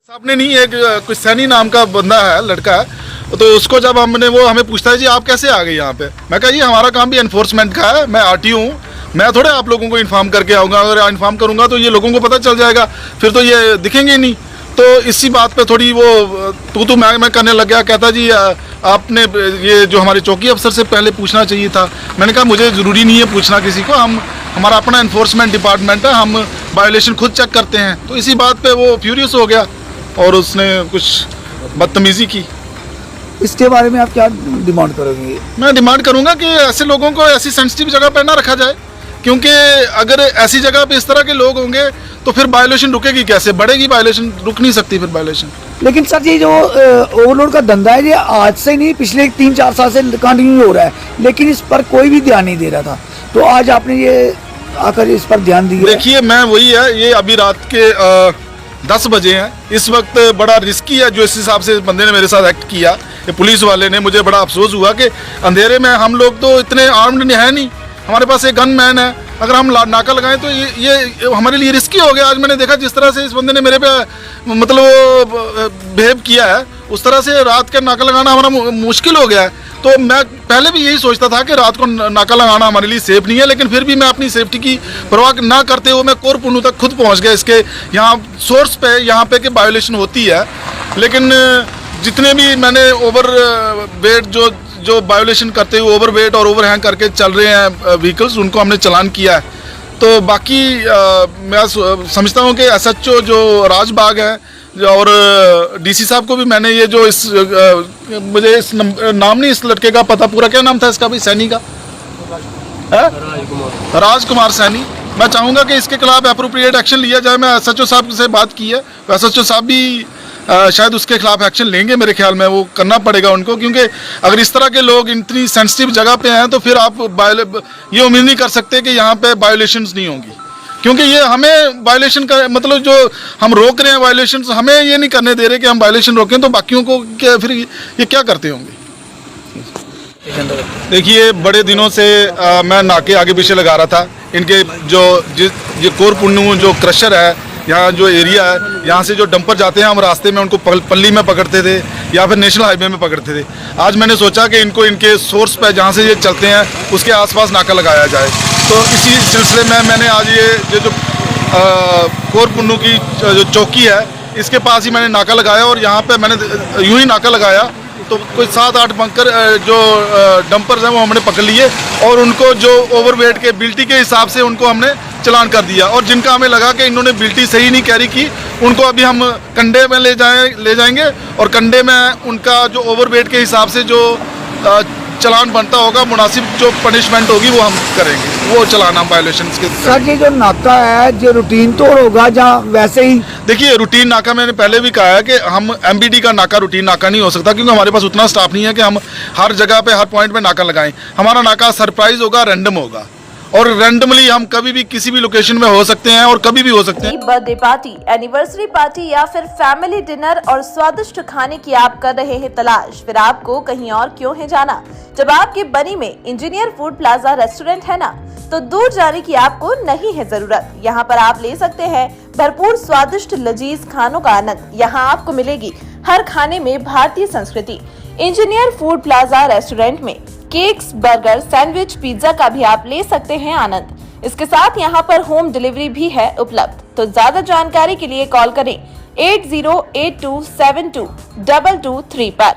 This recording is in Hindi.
आपने नहीं, एक कुछ सैनी नाम का बंदा है, लड़का है, तो उसको जब हमने, वो हमें पूछता है जी आप कैसे आ गए यहाँ पे। मैं कहा जी हमारा काम भी एनफोर्समेंट का है, मैं आरटीओ हूँ, मैं थोड़े आप लोगों को इन्फॉर्म करके आऊँगा। अगर इन्फॉर्म करूँगा तो ये लोगों को पता चल जाएगा, फिर तो ये दिखेंगे ही नहीं। तो इसी बात पे थोड़ी वो तू मैं करने लग गया। कहता जी आपने ये जो हमारे चौकी अफसर से पहले पूछना चाहिए था। मैंने कहा मुझे ज़रूरी नहीं है पूछना किसी को, हमारा अपना एनफोर्समेंट डिपार्टमेंट है, हम वायोलेशन खुद चेक करते हैं। तो इसी बात पे वो फ्यूरियस हो गया और उसने कुछ बदतमीज़ी की। इसके बारे में आप क्या डिमांड करोगे? मैं डिमांड करूंगा कि ऐसे लोगों को ऐसी सेंसिटिव जगह पर ना रखा जाए, क्योंकि अगर ऐसी जगह पे इस तरह के लोग होंगे तो फिर वायोलेशन रुकेगी कैसे, बढ़ेगी वायोलेशन, रुक नहीं सकती फिर वायोलेशन। लेकिन सर ये जो ओवरलोड का धंधा है ये आज से नहीं, पिछले 3-4 साल से कंटिन्यू हो रहा है, लेकिन इस पर कोई भी ध्यान नहीं दे रहा था। तो आज आपने ये आकर इस पर ध्यान दिया। देखिए मैं वही है, ये अभी रात के 10 बजे हैं, इस वक्त बड़ा रिस्की है जो इस हिसाब से बंदे ने मेरे साथ एक्ट किया, ये पुलिस वाले ने। मुझे बड़ा अफसोस हुआ कि अंधेरे में हम लोग तो इतने आर्म्ड है नहीं, हमारे पास एक गन मैन है, अगर हम नाका लगाएं तो ये हमारे लिए रिस्की हो गया। आज मैंने देखा जिस तरह से इस बंदे ने मेरे पे मतलब बिहेव किया है, उस तरह से रात का नाका लगाना हमारा मुश्किल हो गया है। तो मैं पहले भी यही सोचता था कि रात को नाका लगाना हमारे लिए सेफ नहीं है, लेकिन फिर भी मैं अपनी सेफ्टी की परवाह ना करते हुए मैं कोर पुन्नू तक खुद पहुंच गया, इसके यहाँ सोर्स पे, यहाँ पे कि वायोलेशन होती है। लेकिन जितने भी मैंने ओवर वेट जो वायोलेशन करते हुए ओवर वेट और ओवर हैंग करके चल रहे हैं व्हीकल्स, उनको हमने चालान किया है। तो बाकी मैं समझता हूँ कि SHO जो राजबाग है और DC साहब को भी मैंने ये जो मुझे इस नाम नहीं इस लड़के का पता, पूरा क्या नाम था इसका भाई, सैनी का, राजकुमार सैनी। मैं चाहूँगा कि इसके खिलाफ अप्रोप्रिएट एक्शन लिया जाए। मैं SHO साहब से बात की है, SHO साहब भी शायद उसके खिलाफ एक्शन लेंगे, मेरे ख्याल में वो करना पड़ेगा उनको, क्योंकि अगर इस तरह के लोग इतनी सेंसिटिव जगह पे हैं तो फिर आप ये उम्मीद नहीं कर सकते कि यहाँ पे वायोलेशंस नहीं होंगी, क्योंकि ये हमें वायोलेशन का मतलब जो हम रोक रहे हैं वायोलेशंस, हमें ये नहीं करने दे रहे कि हम वायोलेशन रोकें, तो बाकियों को क्या फिर ये क्या करते होंगे। देखिए बड़े दिनों से मैं नाके आगे पीछे लगा रहा था, इनके ये कोर पुन्नू जो क्रशर है, यहाँ जो एरिया है, यहाँ से जो डंपर जाते हैं हम रास्ते में उनको पल्ली में पकड़ते थे या फिर नेशनल हाईवे में पकड़ते थे। आज मैंने सोचा कि इनको इनके सोर्स पे जहाँ से ये चलते हैं उसके आसपास नाका लगाया जाए। तो इसी सिलसिले में मैंने आज ये जो कोर पुन्नू की जो चौकी है इसके पास ही मैंने नाका लगाया, और यहाँ पे मैंने यूं ही नाका लगाया तो कोई 7-8 बंकर जो डंपर्स हैं वो हमने पकड़ लिए, और उनको जो ओवरवेट के बिल्टी के हिसाब से उनको हमने चलान कर दिया। और जिनका हमें लगा कि इन्होंने बिल्टी सही नहीं कैरी की, उनको अभी हम कंडे में ले जाएंगे, और कंडे में उनका जो ओवरवेट के हिसाब से जो चलान बनता होगा, मुनासिब जो पनिशमेंट होगी वो हम करेंगे, वो चलान हम वायोलेशंस के। सर ये जो नाका है जो रूटीन तोड़ होगा जहाँ वैसे ही? देखिए रूटीन नाका मैंने पहले भी कहा है कि हम MBD का नाका रूटीन नाका नहीं हो सकता, क्योंकि हमारे पास उतना स्टाफ नहीं है कि हम हर जगह पे हर पॉइंट पे नाका लगाएं। हमारा नाका सरप्राइज होगा, रैंडम होगा, और रैंडमली हम कभी भी किसी भी लोकेशन में हो सकते हैं और कभी भी हो सकते हैं। बर्थडे पार्टी, एनिवर्सरी पार्टी या फिर फैमिली डिनर और स्वादिष्ट खाने की आप कर रहे हैं तलाश, फिर आपको कहीं और क्यों है जाना, जब आपके बनी में इंजीनियर फूड प्लाजा रेस्टोरेंट है ना, तो दूर जाने की आपको नहीं है जरूरत। यहाँ पर आप ले सकते हैं भरपूर स्वादिष्ट लजीज खानों का आनंद। यहाँ आपको मिलेगी हर खाने में भारतीय संस्कृति। इंजीनियर फूड प्लाजा रेस्टोरेंट में केक्स, बर्गर, सैंडविच, पिज्जा का भी आप ले सकते हैं आनंद। इसके साथ यहाँ पर होम डिलीवरी भी है उपलब्ध। तो ज्यादा जानकारी के लिए कॉल करें 8082722223 पर।